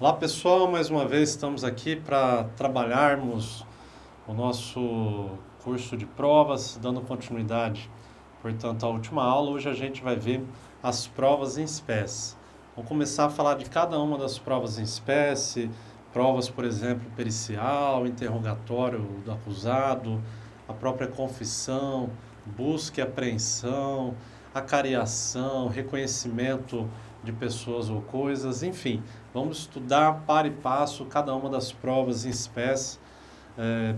Olá pessoal, mais uma vez estamos aqui para trabalharmos o nosso curso de provas, dando continuidade, portanto, à última aula. Hoje a gente vai ver as provas em espécie. Vamos começar a falar de cada uma das provas em espécie, provas, por exemplo, pericial, interrogatório do acusado, a própria confissão, busca e apreensão, acariação, reconhecimento de pessoas ou coisas, enfim. Vamos estudar para e passo cada uma das provas em espécie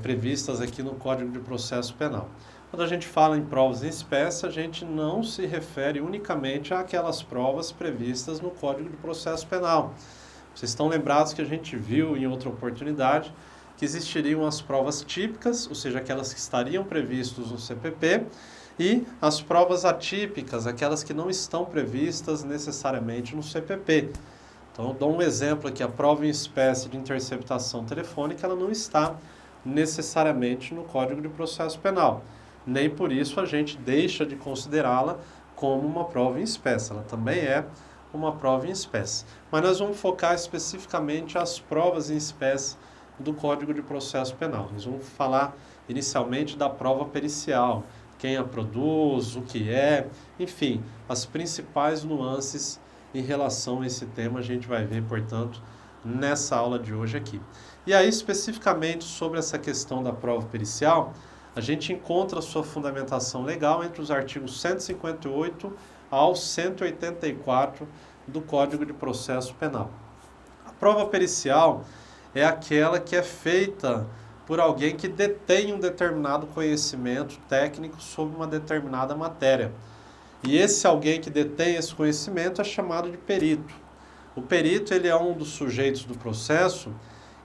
previstas aqui no Código de Processo Penal. Quando a gente fala em provas em espécie, a gente não se refere unicamente àquelas provas previstas no Código de Processo Penal. Vocês estão lembrados que a gente viu em outra oportunidade que existiriam as provas típicas, ou seja, aquelas que estariam previstas no CPP, e as provas atípicas, aquelas que não estão previstas necessariamente no CPP. Então, eu dou um exemplo aqui, a prova em espécie de interceptação telefônica, ela não está necessariamente no Código de Processo Penal. Nem por isso a gente deixa de considerá-la como uma prova em espécie, ela também é uma prova em espécie. Mas nós vamos focar especificamente as provas em espécie do Código de Processo Penal. Nós vamos falar inicialmente da prova pericial, quem a produz, o que é, enfim, as principais nuances em relação a esse tema a gente vai ver, portanto, nessa aula de hoje aqui. E aí, especificamente sobre essa questão da prova pericial, a gente encontra a sua fundamentação legal entre os artigos 158 ao 184 do Código de Processo Penal. A prova pericial é aquela que é feita por alguém que detém um determinado conhecimento técnico sobre uma determinada matéria. E esse alguém que detém esse conhecimento é chamado de perito. O perito ele é um dos sujeitos do processo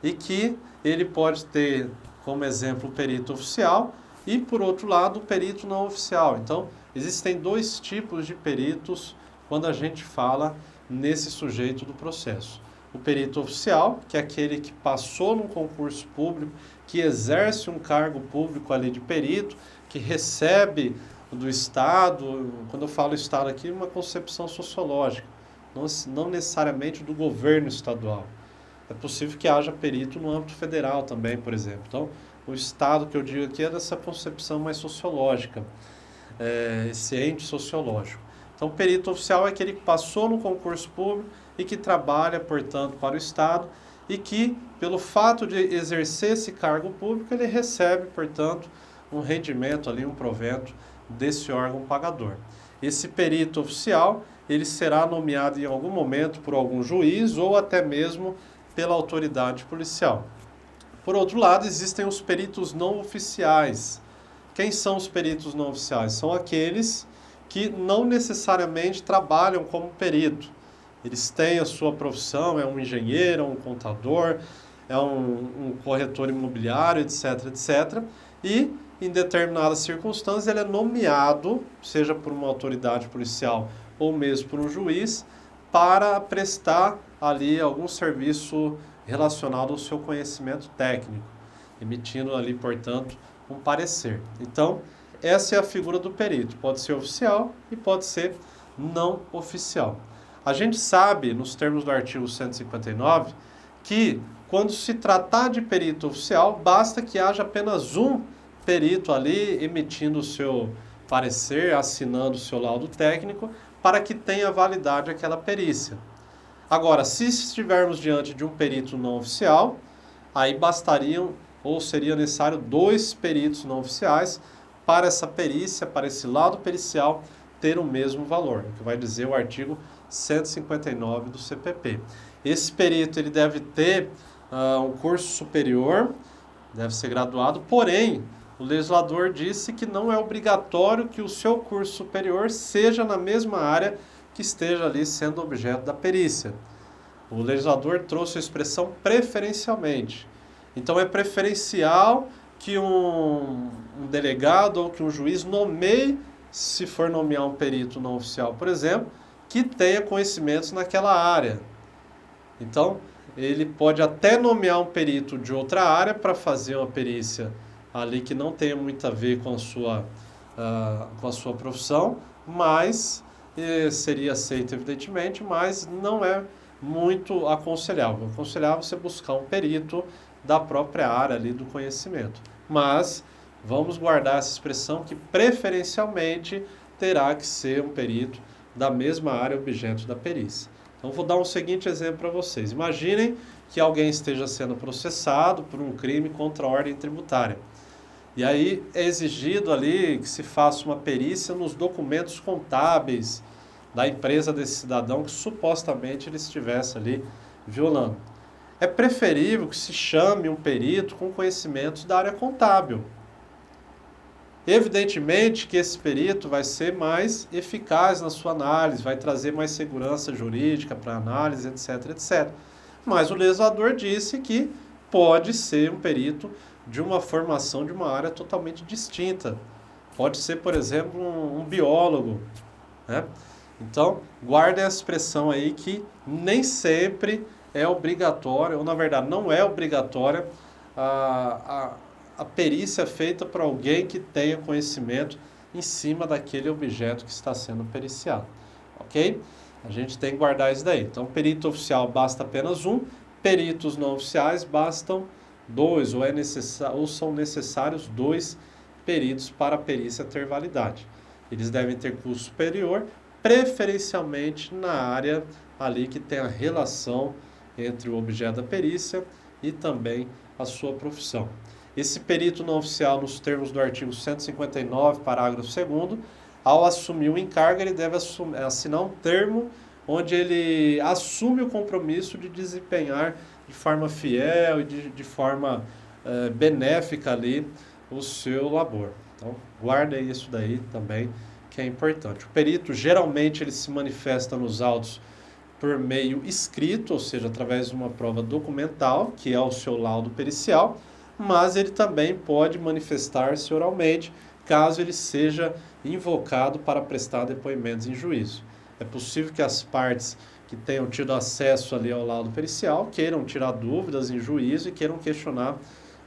e que ele pode ter como exemplo o perito oficial e, por outro lado, o perito não oficial. Então, existem dois tipos de peritos quando a gente fala nesse sujeito do processo. O perito oficial, que é aquele que passou num concurso público, que exerce um cargo público ali de perito, que recebe do Estado, quando eu falo Estado aqui, uma concepção sociológica, não necessariamente do governo estadual. É possível que haja perito no âmbito federal também, por exemplo. Então, o Estado que eu digo aqui é dessa concepção mais sociológica, esse ente sociológico. Então, o perito oficial é aquele que passou no concurso público e que trabalha, portanto, para o Estado e que, pelo fato de exercer esse cargo público, ele recebe, portanto, um rendimento ali, um provento desse órgão pagador. Esse perito oficial, ele será nomeado em algum momento por algum juiz ou até mesmo pela autoridade policial. Por outro lado, existem os peritos não oficiais. Quem são os peritos não oficiais? São aqueles que não necessariamente trabalham como perito. Eles têm a sua profissão, é um engenheiro, é um contador, é um corretor imobiliário, etc, etc. E, em determinadas circunstâncias, ele é nomeado, seja por uma autoridade policial ou mesmo por um juiz, para prestar ali algum serviço relacionado ao seu conhecimento técnico, emitindo ali, portanto, um parecer. Então, essa é a figura do perito. Pode ser oficial e pode ser não oficial. A gente sabe, nos termos do artigo 159, que quando se tratar de perito oficial, basta que haja apenas um perito ali emitindo o seu parecer, assinando o seu laudo técnico, para que tenha validade aquela perícia. Agora, se estivermos diante de um perito não oficial, aí bastariam ou seria necessário 2 peritos não oficiais para essa perícia, para esse laudo pericial, ter o mesmo valor, o que vai dizer o artigo 159 do CPP. Esse perito ele deve ter um curso superior, deve ser graduado, porém, o legislador disse que não é obrigatório que o seu curso superior seja na mesma área que esteja ali sendo objeto da perícia. O legislador trouxe a expressão preferencialmente. Então, é preferencial que um delegado ou que um juiz nomeie, se for nomear um perito não oficial, por exemplo, que tenha conhecimentos naquela área. Então, ele pode até nomear um perito de outra área para fazer uma perícia ali que não tenha muito a ver com a sua profissão, mas seria aceito, evidentemente, mas não é muito aconselhável. Aconselhável você buscar um perito da própria área ali do conhecimento. Mas vamos guardar essa expressão que preferencialmente terá que ser um perito da mesma área objeto da perícia. Então vou dar um seguinte exemplo para vocês. Imaginem que alguém esteja sendo processado por um crime contra a ordem tributária. E aí é exigido ali que se faça uma perícia nos documentos contábeis da empresa desse cidadão que supostamente ele estivesse ali violando. É preferível que se chame um perito com conhecimentos da área contábil. Evidentemente que esse perito vai ser mais eficaz na sua análise, vai trazer mais segurança jurídica para a análise, etc, etc. Mas o legislador disse que pode ser um perito de uma formação de uma área totalmente distinta. Pode ser, por exemplo, um biólogo, né? Então, guardem essa expressão aí que nem sempre é obrigatória, ou na verdade não é obrigatória a perícia feita por alguém que tenha conhecimento em cima daquele objeto que está sendo periciado. Ok? A gente tem que guardar isso daí. Então, perito oficial basta apenas um, peritos não oficiais bastam dois, ou são necessários dois peritos para a perícia ter validade. Eles devem ter curso superior, preferencialmente na área ali que tem a relação entre o objeto da perícia e também a sua profissão. Esse perito não oficial, nos termos do artigo 159, parágrafo 2º, ao assumir o encargo, ele deve assinar um termo onde ele assume o compromisso de desempenhar de forma fiel e de forma benéfica ali o seu labor. Então, guardem isso daí também, que é importante. O perito, geralmente, ele se manifesta nos autos por meio escrito, ou seja, através de uma prova documental, que é o seu laudo pericial, mas ele também pode manifestar-se oralmente, caso ele seja invocado para prestar depoimentos em juízo. É possível que as partes que tenham tido acesso ali ao laudo pericial queiram tirar dúvidas em juízo e queiram questionar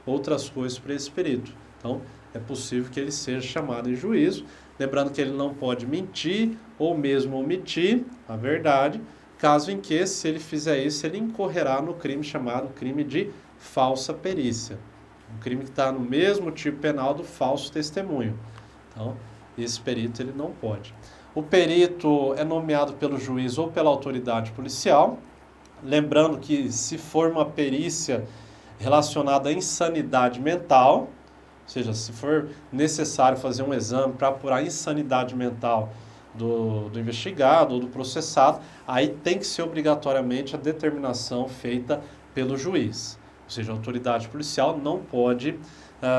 outras coisas para esse perito. Então, é possível que ele seja chamado em juízo, lembrando que ele não pode mentir ou mesmo omitir a verdade, caso em que, se ele fizer isso, ele incorrerá no crime chamado crime de falsa perícia. Um crime que está no mesmo tipo penal do falso testemunho. Então, esse perito ele não pode. O perito é nomeado pelo juiz ou pela autoridade policial. Lembrando que se for uma perícia relacionada à insanidade mental, ou seja, se for necessário fazer um exame para apurar a insanidade mental do investigado ou do processado, aí tem que ser obrigatoriamente a determinação feita pelo juiz. Ou seja, a autoridade policial não pode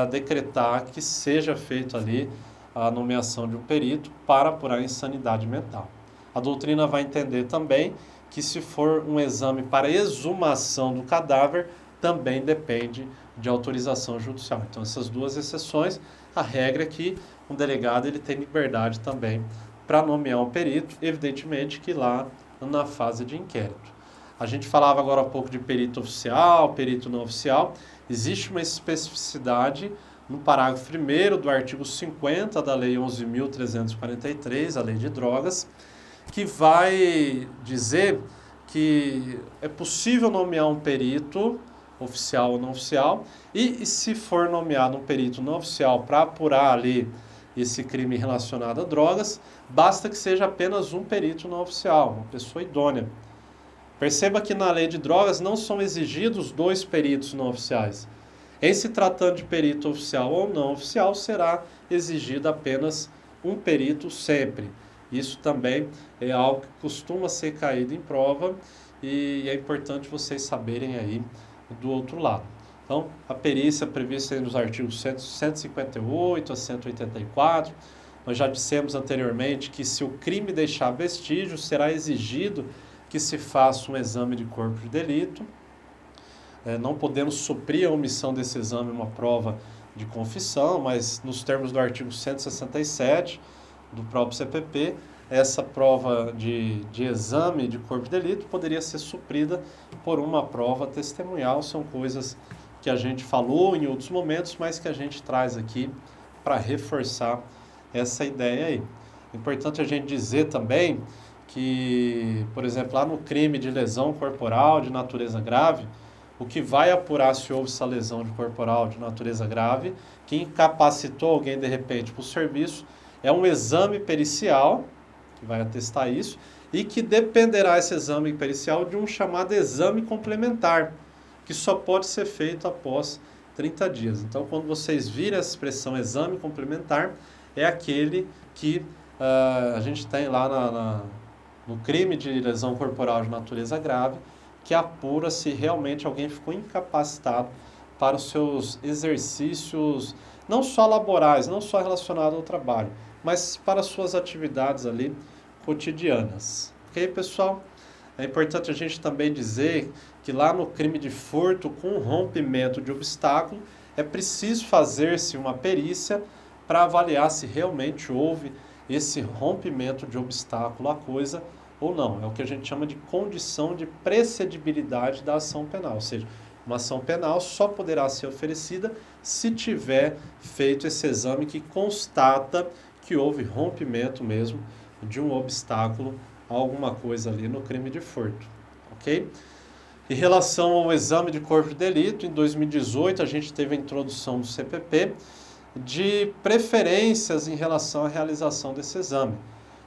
decretar que seja feito ali a nomeação de um perito para apurar a insanidade mental. A doutrina vai entender também que se for um exame para exumação do cadáver, também depende de autorização judicial. Então, essas duas exceções, a regra é que um delegado ele tem liberdade também para nomear um perito, evidentemente que lá na fase de inquérito. A gente falava agora há pouco de perito oficial, perito não oficial. Existe uma especificidade no parágrafo 1º do artigo 50 da Lei 11.343, a Lei de Drogas, que vai dizer que é possível nomear um perito oficial ou não oficial, e se for nomeado um perito não oficial para apurar ali esse crime relacionado a drogas, basta que seja apenas um perito não oficial, uma pessoa idônea. Perceba que na lei de drogas não são exigidos dois peritos não oficiais. Em se tratando de perito oficial ou não oficial, será exigido apenas um perito sempre. Isso também é algo que costuma ser caído em prova e é importante vocês saberem aí do outro lado. Então, a perícia prevista nos artigos 158 a 184, nós já dissemos anteriormente que se o crime deixar vestígio, será exigido que se faça um exame de corpo de delito. Não podemos suprir a omissão desse exame uma prova de confissão, mas nos termos do artigo 167 do próprio CPP, essa prova de exame de corpo de delito poderia ser suprida por uma prova testemunhal. São coisas que a gente falou em outros momentos, mas que a gente traz aqui para reforçar essa ideia aí. É importante a gente dizer também que que, por exemplo, lá no crime de lesão corporal de natureza grave, o que vai apurar se houve essa lesão corporal de natureza grave, que incapacitou alguém de repente para o serviço, é um exame pericial, que vai atestar isso, e que dependerá esse exame pericial de um chamado exame complementar, que só pode ser feito após 30 dias. Então, quando vocês viram essa expressão exame complementar, é aquele que a gente tem lá no crime de lesão corporal de natureza grave, que apura se realmente alguém ficou incapacitado para os seus exercícios, não só laborais, não só relacionados ao trabalho, mas para as suas atividades ali cotidianas. Ok, pessoal? É importante a gente também dizer que lá no crime de furto com rompimento de obstáculo, é preciso fazer-se uma perícia para avaliar se realmente houve esse rompimento de obstáculo à coisa ou não. É o que a gente chama de condição de precedibilidade da ação penal, ou seja, uma ação penal só poderá ser oferecida se tiver feito esse exame que constata que houve rompimento mesmo de um obstáculo a alguma coisa ali no crime de furto, ok? Em relação ao exame de corpo de delito, em 2018 a gente teve a introdução do CPP de preferências em relação à realização desse exame.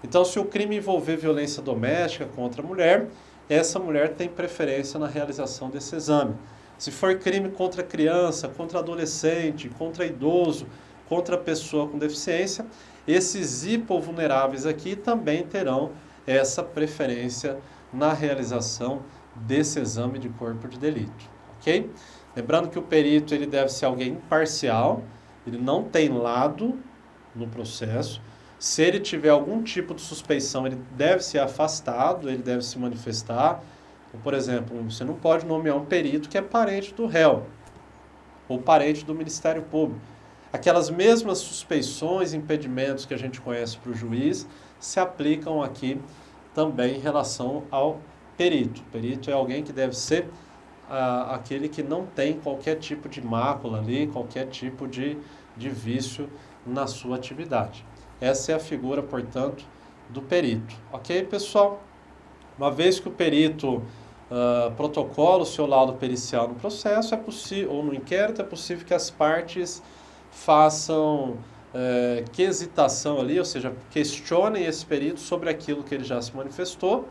Então, se o crime envolver violência doméstica contra a mulher, essa mulher tem preferência na realização desse exame. Se for crime contra criança, contra adolescente, contra idoso, contra pessoa com deficiência, esses hipovulneráveis aqui também terão essa preferência na realização desse exame de corpo de delito, ok? Lembrando que o perito ele deve ser alguém imparcial, ele não tem lado no processo. Se ele tiver algum tipo de suspeição, ele deve ser afastado, ele deve se manifestar. Então, por exemplo, você não pode nomear um perito que é parente do réu ou parente do Ministério Público. Aquelas mesmas suspeições, impedimentos que a gente conhece para o juiz, se aplicam aqui também em relação ao perito. O perito é alguém que deve ser aquele que não tem qualquer tipo de mácula ali, qualquer tipo de vício na sua atividade. Essa é a figura, portanto, do perito. Ok, pessoal? Uma vez que o perito protocola o seu laudo pericial no processo, ou no inquérito, é possível que as partes façam quesitação ali, ou seja, questionem esse perito sobre aquilo que ele já se manifestou,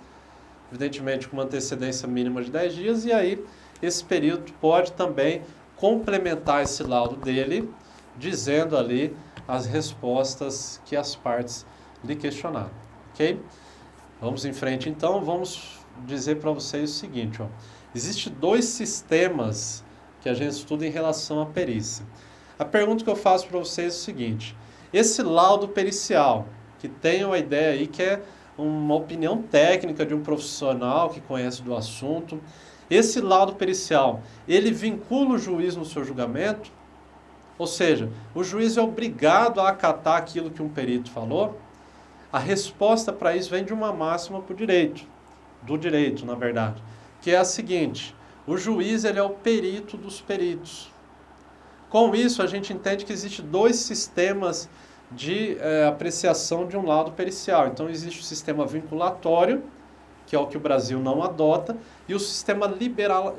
evidentemente com uma antecedência mínima de 10 dias, e aí esse perito pode também complementar esse laudo dele, dizendo ali as respostas que as partes lhe questionaram, ok? Vamos em frente então, vamos dizer para vocês o seguinte, ó. Existem dois sistemas que a gente estuda em relação à perícia. A pergunta que eu faço para vocês é o seguinte: esse laudo pericial, que tem uma ideia aí que é uma opinião técnica de um profissional que conhece do assunto, esse laudo pericial, ele vincula o juiz no seu julgamento? Ou seja, o juiz é obrigado a acatar aquilo que um perito falou? A resposta para isso vem de uma máxima do direito, na verdade, que é a seguinte: o juiz ele é o perito dos peritos. Com isso, a gente entende que existem dois sistemas de apreciação de um laudo pericial. Então, existe o sistema vinculatório, que é o que o Brasil não adota, e o sistema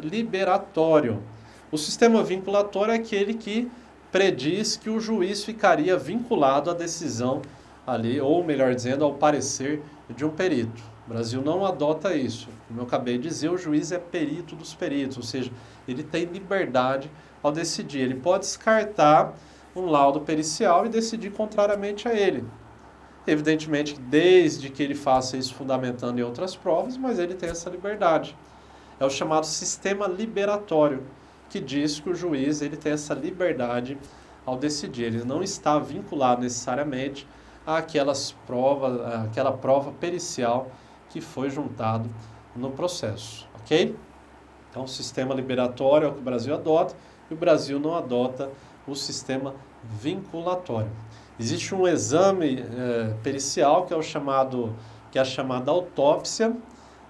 liberatório. O sistema vinculatório é aquele que prediz que o juiz ficaria vinculado à decisão ali, ou melhor dizendo, ao parecer de um perito. O Brasil não adota isso. Como eu acabei de dizer, o juiz é perito dos peritos, ou seja, ele tem liberdade ao decidir. Ele pode descartar um laudo pericial e decidir contrariamente a ele. Evidentemente, desde que ele faça isso fundamentando em outras provas, mas ele tem essa liberdade. É o chamado sistema liberatório, que diz que o juiz ele tem essa liberdade ao decidir. Ele não está vinculado necessariamente àquela prova pericial que foi juntado no processo, ok? Então, o sistema liberatório é o que o Brasil adota, e o Brasil não adota o sistema vinculatório. Existe um exame pericial que é a chamada autópsia.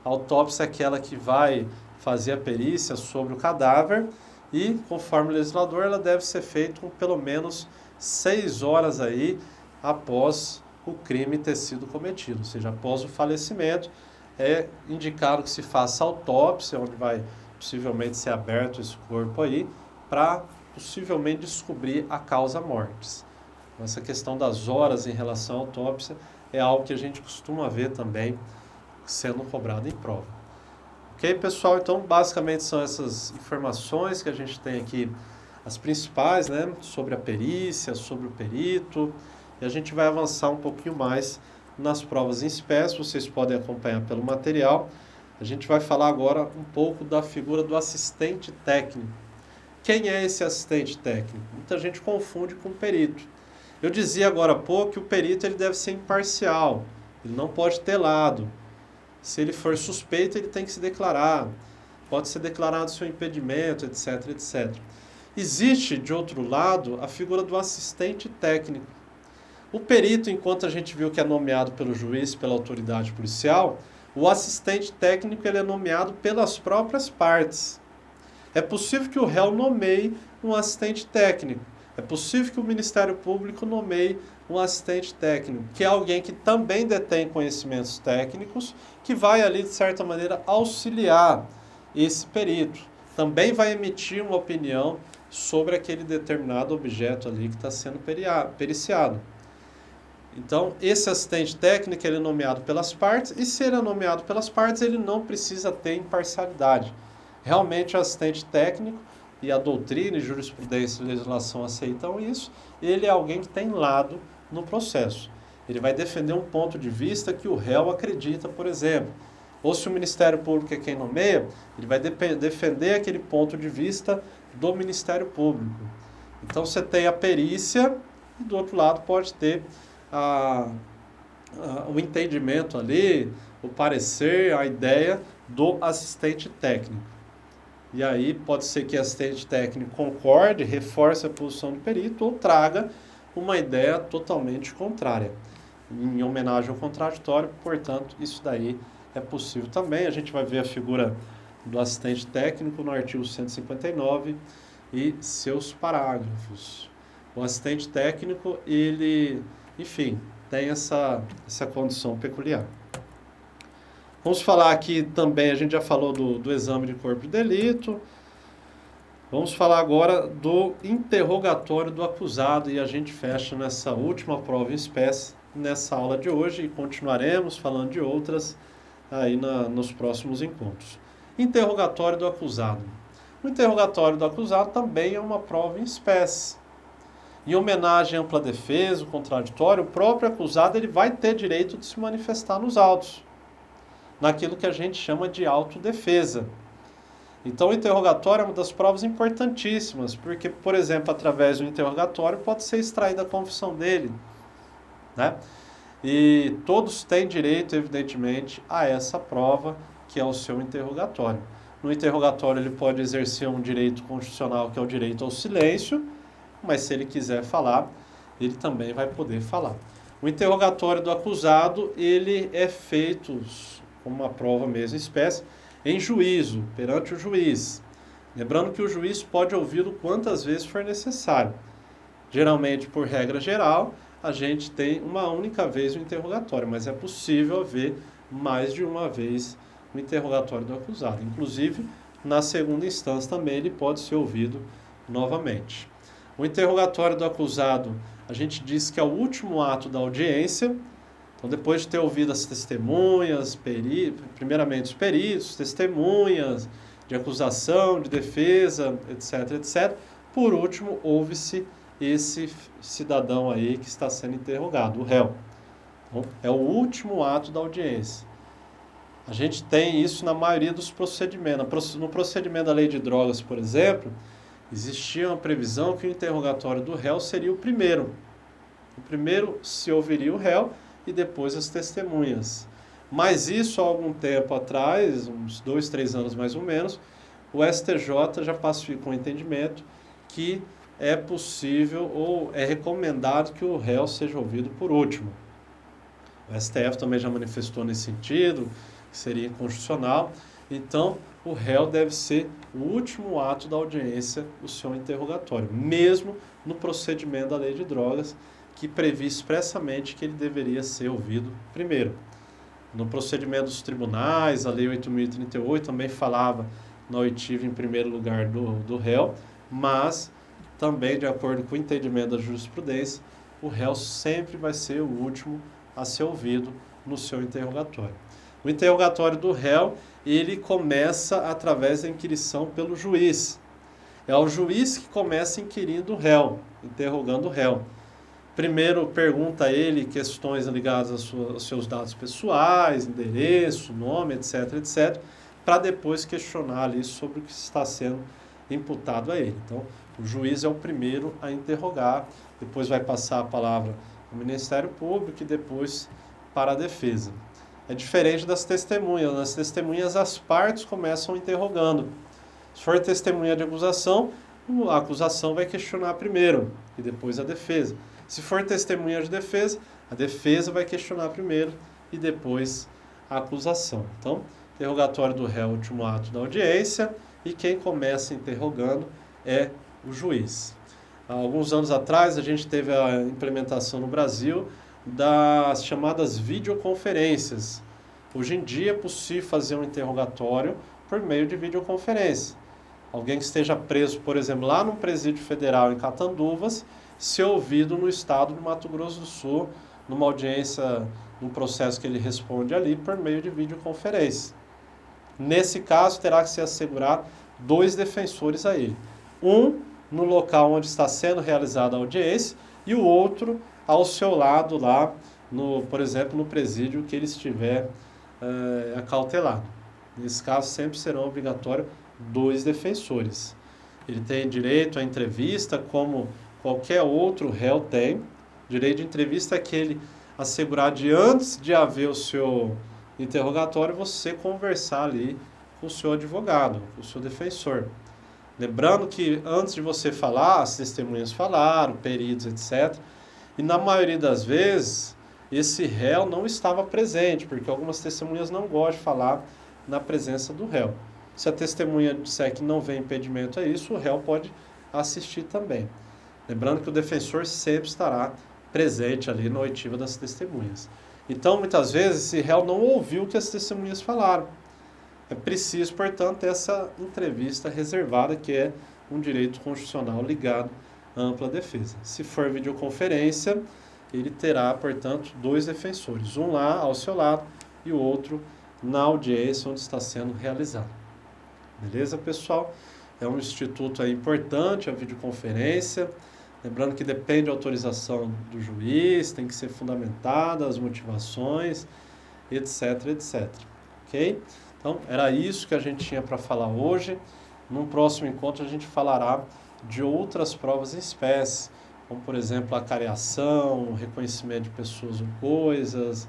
A autópsia é aquela que vai fazer a perícia sobre o cadáver e, conforme o legislador, ela deve ser feita com pelo menos 6 horas aí após o crime ter sido cometido. Ou seja, após o falecimento, é indicado que se faça autópsia, onde vai possivelmente ser aberto esse corpo aí, para possivelmente descobrir a causa mortis. Essa questão das horas em relação à autópsia é algo que a gente costuma ver também sendo cobrado em prova. Ok, pessoal? Então, basicamente são essas informações que a gente tem aqui, as principais, né, sobre a perícia, sobre o perito, e a gente vai avançar um pouquinho mais nas provas em espécie, vocês podem acompanhar pelo material. A gente vai falar agora um pouco da figura do assistente técnico. Quem é esse assistente técnico? Muita gente confunde com o perito. Eu dizia agora há pouco que o perito ele deve ser imparcial, ele não pode ter lado. Se ele for suspeito, ele tem que se declarar. Pode ser declarado seu impedimento, etc, etc. Existe, de outro lado, a figura do assistente técnico. O perito, enquanto a gente viu que é nomeado pelo juiz, pela autoridade policial, o assistente técnico ele é nomeado pelas próprias partes. É possível que o réu nomeie um assistente técnico. É possível que o Ministério Público nomeie um assistente técnico, que é alguém que também detém conhecimentos técnicos, que vai ali, de certa maneira, auxiliar esse perito. Também vai emitir uma opinião sobre aquele determinado objeto ali que está sendo periciado. Então, esse assistente técnico ele é nomeado pelas partes, e se ele é nomeado pelas partes, ele não precisa ter imparcialidade. Realmente, o assistente técnico, e a doutrina e jurisprudência e legislação aceitam isso, ele é alguém que tem lado no processo. Ele vai defender um ponto de vista que o réu acredita, por exemplo. Ou se o Ministério Público é quem nomeia, ele vai defender aquele ponto de vista do Ministério Público. Então, você tem a perícia, e do outro lado pode ter o entendimento ali, o parecer, a ideia do assistente técnico. E aí pode ser que o assistente técnico concorde, reforce a posição do perito ou traga uma ideia totalmente contrária. Em homenagem ao contraditório, portanto, isso daí é possível também. A gente vai ver a figura do assistente técnico no artigo 159 e seus parágrafos. O assistente técnico, ele, enfim, tem essa condição peculiar. Vamos falar aqui também, a gente já falou do exame de corpo de delito. Vamos falar agora do interrogatório do acusado e a gente fecha nessa última prova em espécie nessa aula de hoje e continuaremos falando de outras aí nos próximos encontros. Interrogatório do acusado. O interrogatório do acusado também é uma prova em espécie. Em homenagem à ampla defesa, o contraditório, o próprio acusado ele vai ter direito de se manifestar nos autos, naquilo que a gente chama de autodefesa. Então, o interrogatório é uma das provas importantíssimas, porque, por exemplo, através do interrogatório pode ser extraída a confissão dele, né? E todos têm direito, evidentemente, a essa prova, que é o seu interrogatório. No interrogatório, ele pode exercer um direito constitucional, que é o direito ao silêncio, mas se ele quiser falar, ele também vai poder falar. O interrogatório do acusado, ele é feito como uma prova mesmo espécie, em juízo, perante o juiz. Lembrando que o juiz pode ouvi-lo quantas vezes for necessário. Geralmente, por regra geral, a gente tem uma única vez o interrogatório, mas é possível haver mais de uma vez o interrogatório do acusado. Inclusive, na segunda instância também ele pode ser ouvido novamente. O interrogatório do acusado, a gente diz que é o último ato da audiência. Então, depois de ter ouvido as testemunhas, primeiramente os peritos, testemunhas de acusação, de defesa, etc, etc. Por último, ouve-se esse cidadão aí que está sendo interrogado, o réu. Então, é o último ato da audiência. A gente tem isso na maioria dos procedimentos. No procedimento da lei de drogas, por exemplo, existia uma previsão que o interrogatório do réu seria o primeiro. O primeiro se ouviria o réu e depois as testemunhas. Mas isso, há algum tempo atrás, uns 2, 3 anos mais ou menos, o STJ já pacificou o entendimento que é possível ou é recomendado que o réu seja ouvido por último. O STF também já manifestou nesse sentido, que seria inconstitucional. Então, o réu deve ser o último ato da audiência, o seu interrogatório, mesmo no procedimento da lei de drogas, que previa expressamente que ele deveria ser ouvido primeiro. No procedimento dos tribunais, a Lei 8.038 também falava na oitiva em primeiro lugar do réu, mas também, de acordo com o entendimento da jurisprudência, o réu sempre vai ser o último a ser ouvido no seu interrogatório. O interrogatório do réu, ele começa através da inquirição pelo juiz. É o juiz que começa inquirindo o réu, interrogando o réu. Primeiro pergunta a ele questões ligadas aos seus dados pessoais, endereço, nome, etc, etc, para depois questionar ali sobre o que está sendo imputado a ele. Então, o juiz é o primeiro a interrogar, depois vai passar a palavra ao Ministério Público e depois para a defesa. É diferente das testemunhas. Nas testemunhas, as partes começam interrogando. Se for testemunha de acusação, a acusação vai questionar primeiro e depois a defesa. Se for testemunha de defesa, a defesa vai questionar primeiro e depois a acusação. Então, interrogatório do réu, último ato da audiência, e quem começa interrogando é o juiz. Há alguns anos atrás, a gente teve a implementação no Brasil das chamadas videoconferências. Hoje em dia é possível fazer um interrogatório por meio de videoconferência. Alguém que esteja preso, por exemplo, lá no Presídio Federal em Catanduvas, ser ouvido no estado do Mato Grosso do Sul, numa audiência, num processo que ele responde ali, por meio de videoconferência. Nesse caso, terá que se assegurar 2 defensores a ele. Um no local onde está sendo realizada a audiência e o outro ao seu lado lá, por exemplo, no presídio que ele estiver acautelado. Nesse caso, sempre serão obrigatórios 2 defensores. Ele tem direito à entrevista, como qualquer outro réu tem. Direito de entrevista é aquele assegurar de antes de haver o seu interrogatório, você conversar ali com o seu advogado, com o seu defensor. Lembrando que antes de você falar, as testemunhas falaram, peritos, etc. E na maioria das vezes, esse réu não estava presente, porque algumas testemunhas não gostam de falar na presença do réu. Se a testemunha disser que não vê impedimento a isso, o réu pode assistir também. Lembrando que o defensor sempre estará presente ali na oitiva das testemunhas. Então, muitas vezes, esse réu não ouviu o que as testemunhas falaram. É preciso, portanto, ter essa entrevista reservada, que é um direito constitucional ligado à ampla defesa. Se for videoconferência, ele terá, portanto, 2 defensores. Um lá ao seu lado e o outro na audiência onde está sendo realizado. Beleza, pessoal? É um instituto importante, a videoconferência. Lembrando que depende da autorização do juiz, tem que ser fundamentada as motivações, etc, etc. Ok? Então, era isso que a gente tinha para falar hoje. Num próximo encontro, a gente falará de outras provas em espécie, como, por exemplo, a careação, o reconhecimento de pessoas ou coisas,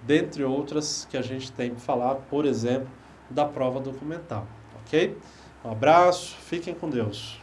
dentre outras que a gente tem que falar, por exemplo, da prova documental. Ok? Um abraço, fiquem com Deus.